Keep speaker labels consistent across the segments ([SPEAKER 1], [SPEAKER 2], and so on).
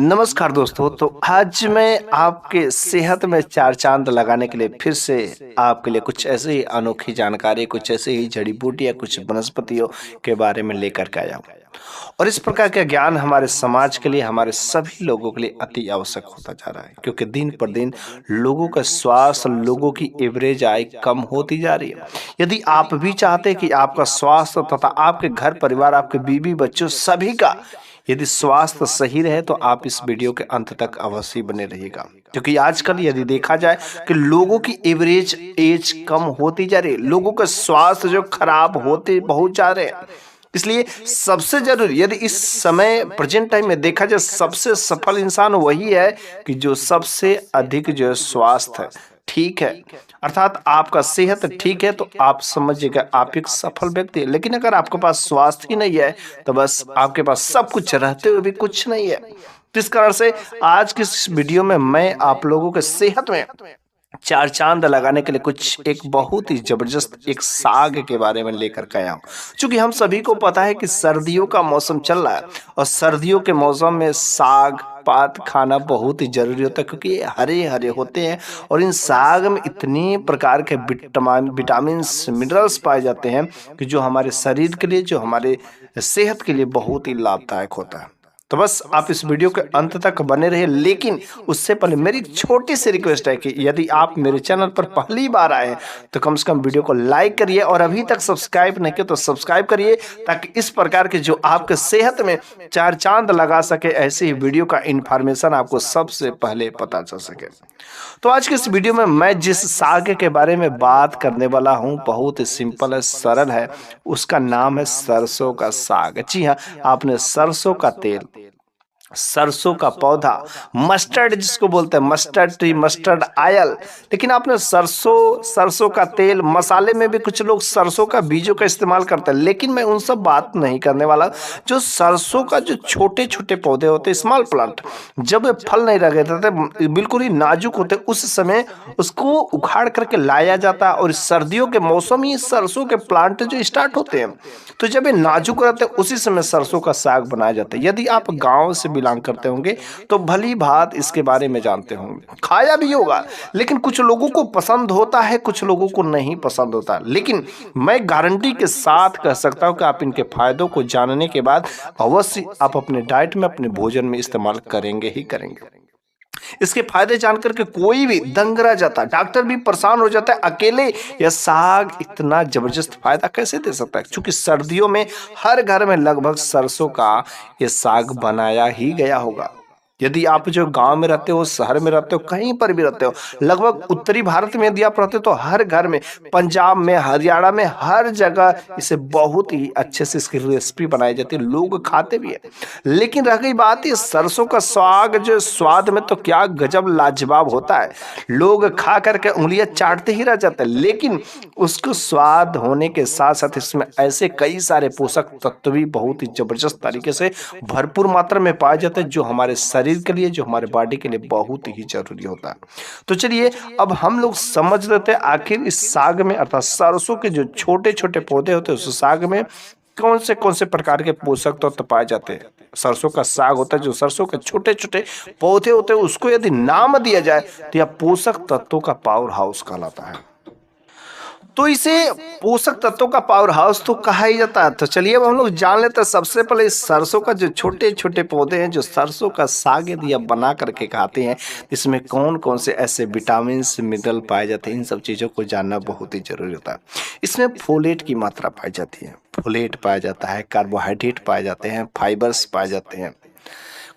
[SPEAKER 1] नमस्कार दोस्तों। तो आज मैं आपके सेहत में चार चांद लगाने के लिए फिर से आपके लिए कुछ ऐसे ही अनोखी जानकारी, कुछ ऐसे ही जड़ी बूटियां, कुछ वनस्पतियों के बारे में लेकर के आया हूँ। और इस प्रकार का ज्ञान हमारे समाज के लिए, हमारे सभी लोगों के लिए अति आवश्यक होता जा रहा है, क्योंकि दिन पर दिन लोगों का स्वास्थ्य, लोगों की एवरेज आय कम होती जा रही है। यदि आप भी चाहते हैं कि आपका स्वास्थ्य तथा आपके घर परिवार, आपके बीवी बच्चों सभी का यदि स्वास्थ्य सही रहे, तो आप इस वीडियो के अंत तक अवश्य बने रहिएगा, क्योंकि आजकल यदि देखा जाए कि लोगों की एवरेज एज कम होती जा रही है, लोगों का स्वास्थ्य जो खराब होते बहुत जा रहे हैं। इसलिए सबसे जरूरी, यदि इस समय प्रेजेंट टाइम में देखा जाए, सबसे सफल इंसान वही है कि जो सबसे अधिक जो है स्वास्थ्य ठीक है, अर्थात आपका सेहत ठीक है, तो आप समझिएगा आप एक सफल व्यक्ति है। लेकिन अगर आपके पास स्वास्थ्य ही नहीं है, तो बस आपके पास सब कुछ रहते हुए भी कुछ नहीं है। तो इस कारण से आज की इस वीडियो में मैं आप लोगों के सेहत में चार चांद लगाने के लिए कुछ एक बहुत ही जबरदस्त एक साग के बारे में लेकर के आया हूँ। क्योंकि हम सभी को पता है कि सर्दियों का मौसम चल रहा है, और सर्दियों के मौसम में साग पात खाना बहुत ही जरूरी होता है, क्योंकि ये हरे हरे होते हैं और इन साग में इतने प्रकार के विटामिन मिनरल्स पाए जाते हैं कि जो हमारे शरीर के लिए, जो हमारे सेहत के लिए बहुत ही लाभदायक होता है। तो बस आप इस वीडियो के अंत तक बने रहिए। लेकिन उससे पहले मेरी छोटी सी रिक्वेस्ट है कि यदि आप मेरे चैनल पर पहली बार आए हैं, तो कम से कम वीडियो को लाइक करिए, और अभी तक सब्सक्राइब नहीं किया तो सब्सक्राइब करिए, ताकि इस प्रकार के जो आपके सेहत में चार चांद लगा सके, ऐसे ही वीडियो का इंफॉर्मेशन आपको सबसे पहले पता चल सके। तो आज के इस वीडियो में मैं जिस साग के बारे में बात करने वाला हूं, बहुत ही सिंपल है, सरल है। उसका नाम है सरसों का साग। जी हाँ, आपने सरसों का तेल, सरसों का पौधा, मस्टर्ड जिसको बोलते हैं, मस्टर्ड ट्री, मस्टर्ड आयल। लेकिन आपने सरसों का तेल, मसाले में भी कुछ लोग सरसों का बीजों का इस्तेमाल करते हैं, लेकिन मैं उन सब बात नहीं करने वाला। जो सरसों का जो छोटे छोटे पौधे होते हैं, स्मॉल प्लांट, जब फल नहीं लगे थे, बिल्कुल ही नाजुक होते, उस समय उसको उखाड़ करके लाया जाता है। और सर्दियों के मौसम ही सरसों के प्लांट जो स्टार्ट होते हैं, तो जब ये नाजुक रहते हैं, उसी समय सरसों का साग बनाया जाता है। यदि आप गांव से बिलोंग करते होंगे तो भली भात इसके बारे में जानते होंगे, खाया भी होगा। लेकिन कुछ लोगों को पसंद होता है, कुछ लोगों को नहीं पसंद होता। लेकिन मैं गारंटी के साथ कह सकता हूं कि आप इनके फायदों को जानने के बाद अवश्य आप अपने डाइट में, अपने भोजन में इस्तेमाल करेंगे ही करेंगे। इसके फायदे जानकर के कोई भी दंग रह जाता है, डॉक्टर भी परेशान हो जाता है। अकेले यह साग इतना जबरदस्त फायदा कैसे दे सकता है? क्योंकि सर्दियों में हर घर में लगभग सरसों का यह साग बनाया ही गया होगा। यदि आप जो गांव में रहते हो, शहर में रहते हो, कहीं पर भी रहते हो, लगभग उत्तरी भारत में यदि आप रहते हो, तो हर घर में, पंजाब में, हरियाणा में, हर जगह इसे बहुत ही अच्छे से इसकी रेसिपी बनाई जाती है, लोग खाते भी है। लेकिन रह गई बात ये सरसों का साग, जो स्वाद में तो क्या गजब लाजवाब होता है, लोग खा करके उंगलियां चाटते ही रह जाते हैं। लेकिन उसको स्वाद होने के साथ साथ इसमें ऐसे कई सारे पोषक तत्व भी बहुत ही जबरदस्त तरीके से भरपूर मात्रा में पाए जाते हैं, जो हमारे शरीर के लिए, जो हमारे बॉडी के लिए बहुत ही जरूरी होता है। तो चलिए अब हम लोग समझ लेते हैं आखिर इस साग में, अर्थात सरसों के जो छोटे छोटे पौधे होते हैं, उस साग में कौन से प्रकार के पोषक तत्व पाए जाते हैं। सरसों का साग होता है, जो सरसों के छोटे छोटे पौधे होते हैं, उसको यदि नाम दिया जाए तो यह पोषक तत्वों का पावर हाउस कहलाता है। तो इसे पोषक तत्वों का पावर हाउस तो कहा ही जाता है। तो चलिए अब हम लोग जान लेते हैं सबसे पहले इस सरसों का जो छोटे छोटे पौधे हैं, जो सरसों का साग यदि आप बना करके खाते हैं, इसमें कौन कौन से ऐसे विटामिन मिनरल पाए जाते हैं, इन सब चीज़ों को जानना बहुत ही जरूरी होता है। इसमें फोलेट की मात्रा पाई जाती है, फोलेट पाया जाता है, कार्बोहाइड्रेट पाए जाते हैं, फाइबर्स पाए जाते हैं,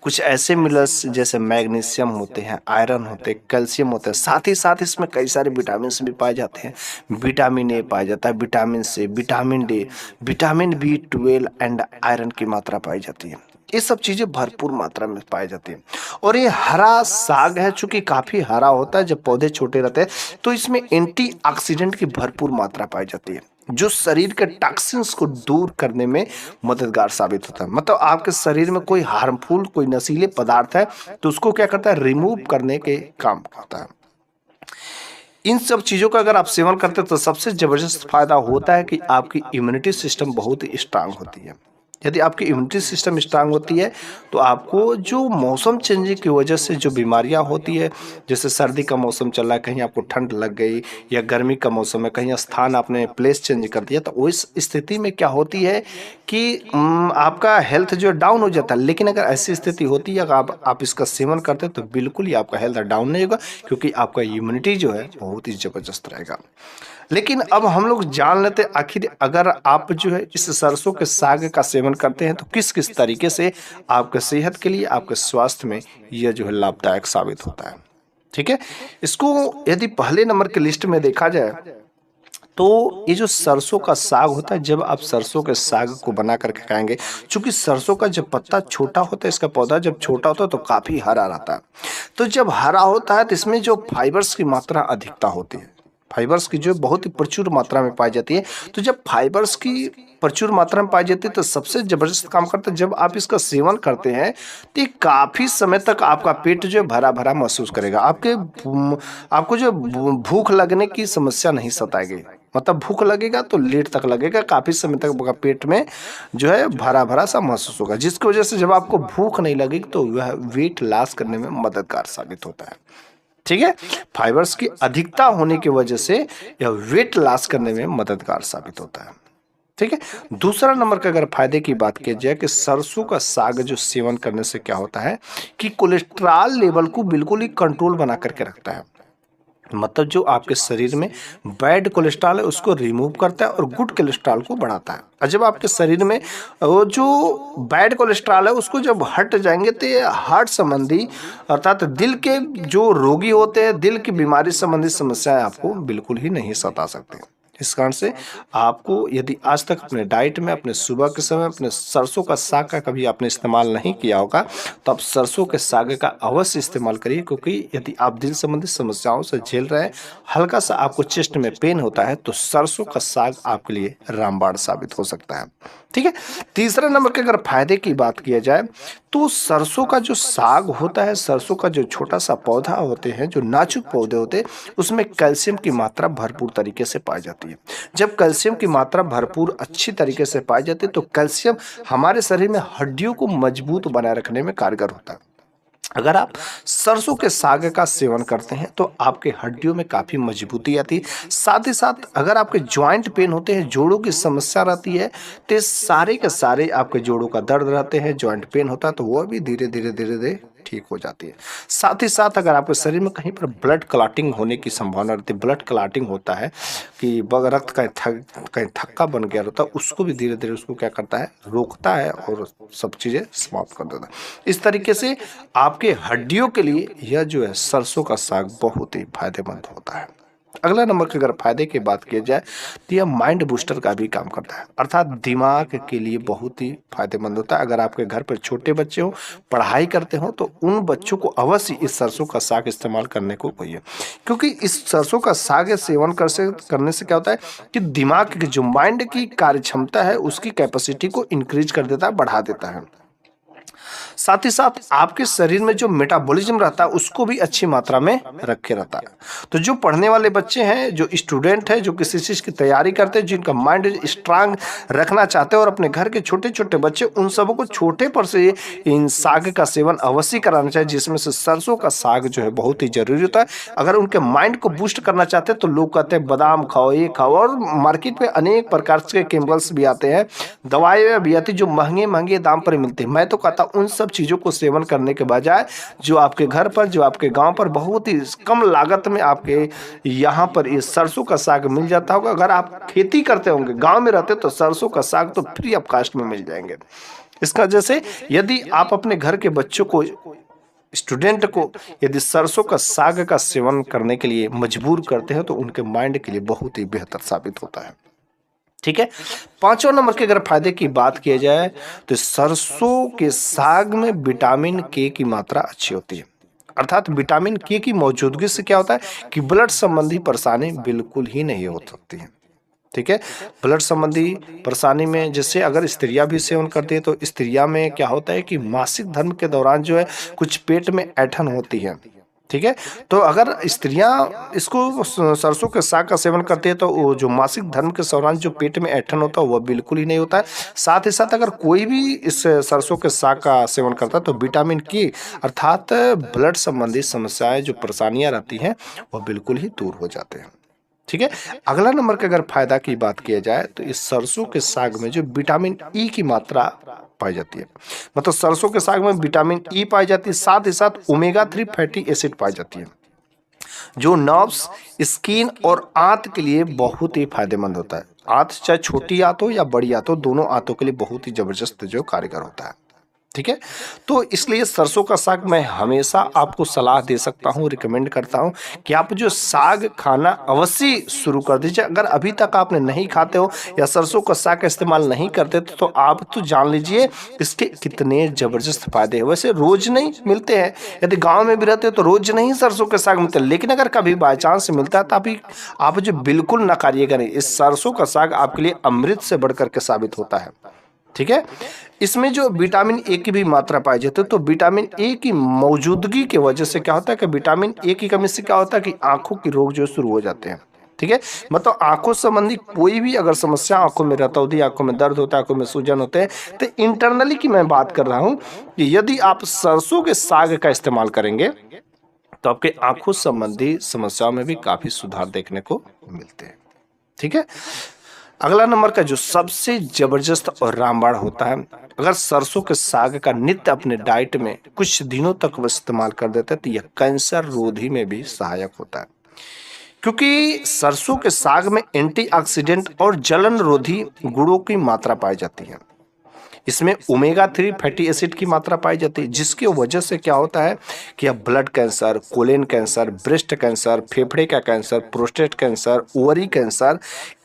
[SPEAKER 1] कुछ ऐसे मिनरल्स जैसे मैग्नीशियम होते हैं, आयरन होते हैं, कैल्शियम होते हैं, साथ ही साथ इसमें कई सारे विटामिन भी पाए जाते हैं। विटामिन ए पाया जाता है, vitamin C, vitamin D, vitamin B12 and iron की मात्रा पाई जाती है। ये सब चीजें भरपूर मात्रा में पाई जाती है। और ये हरा साग है, चूंकि काफी हरा होता है, जब पौधे छोटे रहते हैं, तो इसमें एंटीऑक्सीडेंट की भरपूर मात्रा पाई जाती है, जो शरीर के टॉक्सिन्स को दूर करने में मददगार साबित होता है। मतलब आपके शरीर में कोई हार्मफुल, कोई नशीले पदार्थ है, तो उसको क्या करता है, रिमूव करने के काम करता है। इन सब चीज़ों का अगर आप सेवन करते हैं, तो सबसे जबरदस्त फायदा होता है कि आपकी इम्यूनिटी सिस्टम बहुत ही स्ट्रांग होती है। यदि आपकी इम्यूनिटी सिस्टम स्ट्रांग होती है तो आपको जो मौसम चेंजिंग की वजह से जो बीमारियां होती है, जैसे सर्दी का मौसम चल रहा है, कहीं आपको ठंड लग गई, या गर्मी का मौसम है, कहीं स्थान आपने प्लेस चेंज कर दिया, तो इस स्थिति में क्या होती है कि आपका हेल्थ जो डाउन हो जाता है। लेकिन अगर ऐसी स्थिति होती है, अगर आप इसका सेवन करते हैं तो बिल्कुल ही आपका हेल्थ डाउन नहीं होगा, क्योंकि आपका इम्यूनिटी जो है बहुत ही जबरदस्त रहेगा। लेकिन अब हम लोग जान लेते हैं, आखिर अगर आप जो है इस सरसों के साग का सेवन करते हैं तो किस किस तरीके से आपके सेहत के लिए, आपके स्वास्थ्य में यह जो है लाभदायक साबित होता है। ठीक है, इसको यदि पहले नंबर की लिस्ट में देखा जाए तो ये जो सरसों का साग होता है, जब आप सरसों के साग को बना करके खाएंगे, चूंकि सरसों का जब पत्ता छोटा होता है, इसका पौधा जब छोटा होता है तो काफी हरा रहता है। तो जब हरा होता है तो इसमें जो फाइबर्स की मात्रा अधिकता होती है, फाइबर्स की जो बहुत ही प्रचुर मात्रा में पाई जाती है। तो जब फाइबर्स की प्रचुर मात्रा में पाई जाती है तो सबसे जबरदस्त काम करता है, जब आप इसका सेवन करते हैं तो ये काफी समय तक आपका पेट जो है भरा भरा महसूस करेगा। आपको जो भूख लगने की समस्या नहीं सताएगी, मतलब भूख लगेगा तो लेट तक लगेगा, काफी समय तक आपका पेट में जो है भरा भरा सा महसूस होगा, जिसकी वजह से जब आपको भूख नहीं लगेगी तो वह वेट लॉस करने में मददगार साबित होता है। ठीक है, फाइबर्स की अधिकता होने की वजह से यह वेट लॉस करने में मददगार साबित होता है। ठीक है, दूसरा नंबर का अगर फायदे की बात की जाए कि सरसों का साग जो सेवन करने से क्या होता है कि कोलेस्ट्रॉल लेवल को बिल्कुल ही कंट्रोल बना करके रखता है। मतलब जो आपके शरीर में बैड कोलेस्ट्रॉल है उसको रिमूव करता है और गुड कोलेस्ट्रॉल को बढ़ाता है। और जब आपके शरीर में वो जो बैड कोलेस्ट्रॉल है उसको जब हट जाएंगे तो ये हार्ट संबंधी अर्थात दिल के जो रोगी होते हैं, दिल की बीमारी संबंधी समस्याएं आपको बिल्कुल ही नहीं सता सकते। इस कारण से आपको यदि आज तक अपने डाइट में अपने सुबह के समय अपने सरसों का साग का कभी आपने इस्तेमाल नहीं किया होगा तो आप सरसों के साग का अवश्य इस्तेमाल करिए, क्योंकि यदि आप दिल संबंधी समस्याओं से झेल रहे हैं, हल्का सा आपको चेस्ट में पेन होता है, तो सरसों का साग आपके लिए रामबाण साबित हो सकता है। ठीक है, तीसरे नंबर के अगर फायदे की बात किया जाए तो सरसों का जो साग होता है, सरसों का जो छोटा सा पौधा होते हैं, जो नाजुक पौधे होते हैं, उसमें कैल्शियम की मात्रा भरपूर तरीके से पाई जाती है। जब कैल्शियम की मात्रा भरपूर अच्छी तरीके से पाई जाती है तो कैल्शियम हमारे शरीर में हड्डियों को मजबूत बनाए रखने में कारगर होता है। अगर आप सरसों के साग का सेवन करते हैं तो आपके हड्डियों में काफी मजबूती आती है। साथ ही साथ अगर आपके ज्वाइंट पेन होते हैं, जोड़ों की समस्या रहती है, तो ये सारे के सारे आपके जोड़ों का दर्द रहते हैं, ज्वाइंट पेन होता है तो वह भी धीरे धीरे धीरे धीरे ठीक हो जाती है। साथ ही साथ अगर आपके शरीर में कहीं पर ब्लड क्लॉटिंग होने की संभावना रहती है, ब्लड क्लॉटिंग होता है कि रक्त कहीं थक्का बन गया होता है, उसको भी धीरे धीरे उसको क्या करता है, रोकता है और सब चीजें समाप्त कर देता है। इस तरीके से आपके हड्डियों के लिए यह जो है सरसों का साग बहुत ही फायदेमंद होता है। अगला नंबर की अगर फायदे की बात की जाए तो यह माइंड बूस्टर का भी काम करता है, अर्थात दिमाग के लिए बहुत ही फायदेमंद होता है। अगर आपके घर पर छोटे बच्चे हो, पढ़ाई करते हो, तो उन बच्चों को अवश्य इस सरसों का साग इस्तेमाल करने को कहिए, क्योंकि इस सरसों का साग सेवन करने से क्या होता है कि दिमाग की जो माइंड की कार्य क्षमता है उसकी कैपेसिटी को इंक्रीज कर देता है, बढ़ा देता है। साथ ही साथ आपके शरीर में जो मेटाबॉलिज्म रहता है उसको भी अच्छी मात्रा में रखे रहता है। तो जो पढ़ने वाले बच्चे हैं, जो स्टूडेंट हैं, जो किसी चीज की तैयारी करते हैं, जिनका माइंड स्ट्रांग रखना चाहते हैं, और अपने घर के छोटे छोटे बच्चे, उन सबों को छोटे पर से इन साग का सेवन अवश्य कराना चाहिए, जिसमें से सरसों का साग जो है बहुत ही जरूरी होता है। अगर उनके माइंड को बूस्ट करना चाहते हैं तो लोग कहते हैं बादाम खाओ, ये खाओ, और मार्केट में अनेक प्रकार के केमिकल्स भी आते हैं, दवाइयाँ भी आती है जो महंगे महंगे दाम पर मिलती है। मैं तो कहता हूँ उन सब चीजों को सेवन करने के बजाय जो आपके घर पर, जो आपके गांव पर बहुत ही कम लागत में आपके यहाँ पर ये सरसों का साग मिल जाता होगा। अगर आप खेती करते होंगे, गांव में रहते, तो सरसों का साग तो फ्री ऑफ कास्ट में मिल जाएंगे। इसका जैसे यदि आप अपने घर के बच्चों को, स्टूडेंट को यदि सरसों का साग का सेवन करने के लिए मजबूर करते हैं तो उनके माइंड के लिए बहुत ही बेहतर साबित होता है। ठीक है, पांचवा नंबर के अगर फायदे की बात की जाए तो सरसों के साग में विटामिन के की मात्रा अच्छी होती है, अर्थात विटामिन के की मौजूदगी से क्या होता है कि ब्लड संबंधी परेशानी बिल्कुल ही नहीं हो सकती है। ठीक है, ब्लड संबंधी परेशानी में जैसे अगर स्त्रियां भी सेवन करती है तो स्त्रियां में क्या होता है कि मासिक धर्म के दौरान जो है कुछ पेट में ऐंठन होती है, ठीक है। तो अगर स्त्रियां इसको सरसों के साग का सेवन करती है तो वो जो मासिक धर्म के दौरान जो पेट में ऐंठन होता है वह बिल्कुल ही नहीं होता है। साथ ही साथ अगर कोई भी इस सरसों के साग का सेवन करता है तो विटामिन के अर्थात ब्लड संबंधी समस्याएं जो परेशानियां रहती हैं वह बिल्कुल ही दूर हो जाते हैं। ठीक है। अगला नंबर का अगर फायदा की बात किया जाए तो इस सरसों के साग में जो विटामिन ई की मात्रा पाई जाती है, मतलब सरसों के साग में विटामिन ई पाई जाती है, साथ ही साथ ओमेगा 3 फैटी एसिड पाई जाती है जो नर्व्स, स्किन और आंत के लिए बहुत ही फायदेमंद होता है। आंत चाहे छोटी आंत हो या बड़ी आंत हो, दोनों आंतों के लिए बहुत ही जबरदस्त जो कारीगर होता है। ठीक है। तो इसलिए सरसों का साग मैं हमेशा आपको सलाह दे सकता हूं, रिकमेंड करता हूं कि आप जो साग खाना अवश्य शुरू कर दीजिए। अगर अभी तक आपने नहीं खाते हो या सरसों का साग का इस्तेमाल नहीं करते तो आप तो जान लीजिए इसके कितने जबरदस्त फायदे हैं। वैसे रोज नहीं मिलते हैं, यदि गांव में भी रहते हो तो रोज नहीं सरसों के साग मिलते, लेकिन अगर कभी बाई चांस मिलता है तो आप जो बिल्कुल नकारिएगा नहीं। इस सरसों का साग आपके लिए अमृत से बढ़कर के साबित होता है। ठीक है। इसमें जो विटामिन ए की भी मात्रा पाई जाती है, तो विटामिन ए की मौजूदगी की वजह से क्या होता है कि विटामिन ए की कमी से क्या होता है कि आंखों की रोग जो शुरू हो जाते हैं। ठीक है। मतलब आंखों संबंधी कोई भी अगर समस्या, आंखों में रतौंधी, आंखों में दर्द होता है, आंखों में सूजन होते हैं, तो इंटरनली की मैं बात कर रहा हूं कि यदि आप सरसों के साग का इस्तेमाल करेंगे तो आपके आंखों संबंधी समस्याओं में भी काफी सुधार देखने को मिलते हैं। ठीक है। अगला नंबर का जो सबसे जबरदस्त और रामबाण होता है, अगर सरसों के साग का नित्य अपने डाइट में कुछ दिनों तक वो इस्तेमाल कर देते हैं तो यह कैंसर रोधी में भी सहायक होता है, क्योंकि सरसों के साग में एंटीऑक्सीडेंट और जलन रोधी गुणों की मात्रा पाई जाती है। इसमें ओमेगा 3 फैटी एसिड की मात्रा पाई जाती है, जिसकी वजह से क्या होता है कि अब blood cancer, colon cancer, breast cancer, फेफड़े का cancer, prostate cancer, ovary cancer,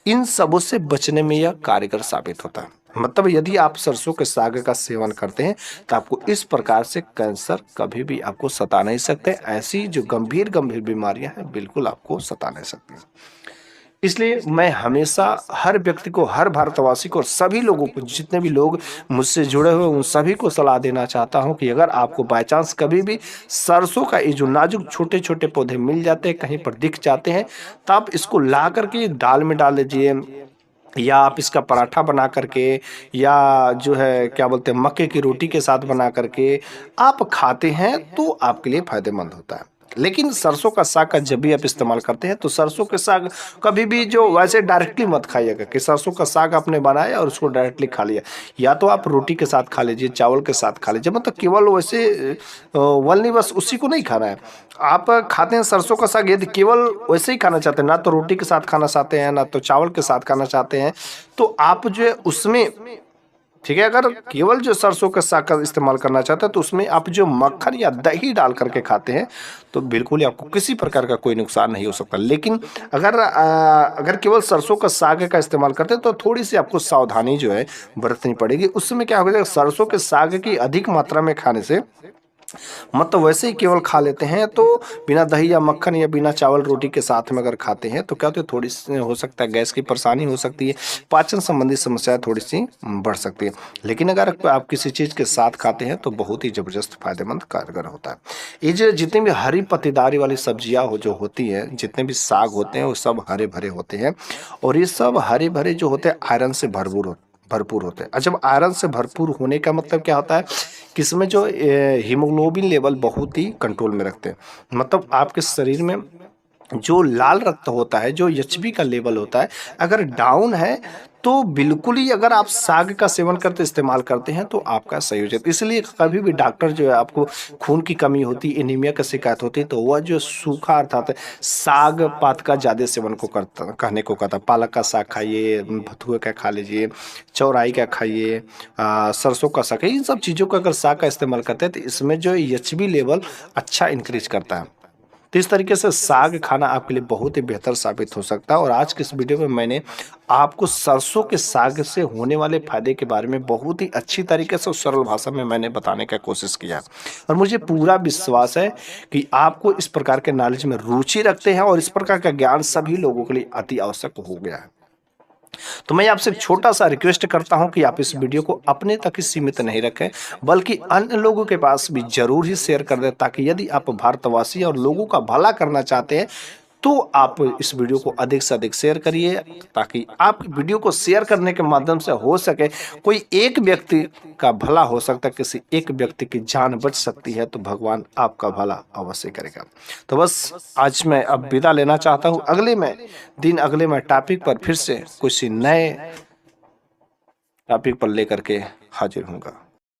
[SPEAKER 1] इन सबों से बचने में यह कारगर साबित होता है। मतलब यदि आप सरसों के साग का सेवन करते हैं तो आपको इस प्रकार से कैंसर कभी भी आपको सता नहीं सकते। ऐसी जो गंभीर गंभीर बीमारियां हैं बिल्कुल आपको सता नहीं सकती। इसलिए मैं हमेशा हर व्यक्ति को, हर भारतवासी को, सभी लोगों को, जितने भी लोग मुझसे जुड़े हुए उन सभी को सलाह देना चाहता हूं कि अगर आपको बाय चांस कभी भी सरसों का ये जो नाजुक छोटे छोटे पौधे मिल जाते हैं, कहीं पर दिख जाते हैं, तो आप इसको ला करके दाल में डाल दीजिए, या आप इसका पराठा बना करके, या जो है क्या बोलते हैं मक्के की रोटी के साथ बना करके आप खाते हैं तो आपके लिए फायदेमंद होता है। लेकिन सरसों का साग का जब भी आप इस्तेमाल करते हैं तो सरसों के साग कभी भी जो वैसे डायरेक्टली मत खाइएगा कि सरसों का साग आपने बनाया और उसको डायरेक्टली खा लिया। या तो आप रोटी के साथ खा लीजिए, चावल के साथ खा लीजिए, मतलब केवल वैसे वनली बस उसी को नहीं खाना है। आप खाते हैं सरसों का साग, यदि केवल वैसे ही खाना चाहते हैं, ना तो रोटी के साथ खाना चाहते हैं ना तो चावल के साथ खाना चाहते हैं, तो आप जो है उसमें, ठीक है, अगर केवल जो सरसों का साग का इस्तेमाल करना चाहते हैं तो उसमें आप जो मक्खन या दही डाल करके खाते हैं तो बिल्कुल ही आपको किसी प्रकार का कोई नुकसान नहीं हो सकता। लेकिन अगर केवल सरसों का साग का इस्तेमाल करते हैं तो थोड़ी सी आपको सावधानी जो है बरतनी पड़ेगी। उस समय क्या होगा, सरसों के साग की अधिक मात्रा में खाने से, मतलब वैसे ही केवल खा लेते हैं तो बिना दही या मक्खन या बिना चावल रोटी के साथ में अगर खाते हैं तो क्या होता है, थोड़ी सी हो सकता है गैस की परेशानी हो सकती है, पाचन संबंधी समस्याएं थोड़ी सी बढ़ सकती है। लेकिन अगर आप किसी चीज़ के साथ खाते हैं तो बहुत ही ज़बरदस्त फायदेमंद कारगर होता है। ये जो जितनी भी हरी पत्तेदारी वाली सब्जियां जो होती है, जितने भी साग होते हैं वो सब हरे भरे होते हैं, और ये सब हरे भरे जो होते हैं आयरन से भरपूर होते हैं। और जब आयरन से भरपूर होने का मतलब क्या होता है कि इसमें जो हीमोग्लोबिन लेवल बहुत ही कंट्रोल में रखते हैं। मतलब आपके शरीर में जो लाल रक्त होता है, जो एचबी का लेवल होता है, अगर डाउन है तो बिल्कुल ही अगर आप साग का सेवन करते इस्तेमाल करते हैं तो आपका सही हो जाता है। इसलिए कभी भी डॉक्टर जो है आपको खून की कमी होती है, एनीमिया का शिकायत होती है, तो वह जो सूखा अर्थात साग पात का ज़्यादा सेवन को करता, कहने को कहता है। पालक का साग खाइए, भथुए का खा लीजिए, चौराई का खाइए, सरसों का साग, इन सब चीज़ों का अगर साग का इस्तेमाल करते हैं तो इसमें जो एचबी लेवल अच्छा इंक्रीज करता है। तो इस तरीके से साग खाना आपके लिए बहुत ही बेहतर साबित हो सकता है। और आज के इस वीडियो में मैंने आपको सरसों के साग से होने वाले फायदे के बारे में बहुत ही अच्छी तरीके से और सरल भाषा में मैंने बताने का कोशिश किया, और मुझे पूरा विश्वास है कि आपको इस प्रकार के नॉलेज में रुचि रखते हैं और इस प्रकार का ज्ञान सभी लोगों के लिए अति आवश्यक हो गया है। तो मैं आपसे एक छोटा-सा रिक्वेस्ट करता हूँ कि आप इस वीडियो को अपने तक ही सीमित नहीं रखें, बल्कि अन्य लोगों के पास भी ज़रूर ही शेयर कर दें, ताकि यदि आप भारतवासी और लोगों का भला करना चाहते हैं, तो आप इस वीडियो को अधिक से अधिक शेयर करिए, ताकि आप वीडियो को शेयर करने के माध्यम से हो सके कोई एक व्यक्ति का भला हो सकता है, किसी एक व्यक्ति की जान बच सकती है, तो भगवान आपका भला अवश्य करेगा। तो बस आज मैं अब विदा लेना चाहता हूँ। अगले मैं टॉपिक पर फिर से किसी नए टॉपिक पर लेकर के हाजिर होऊंगा।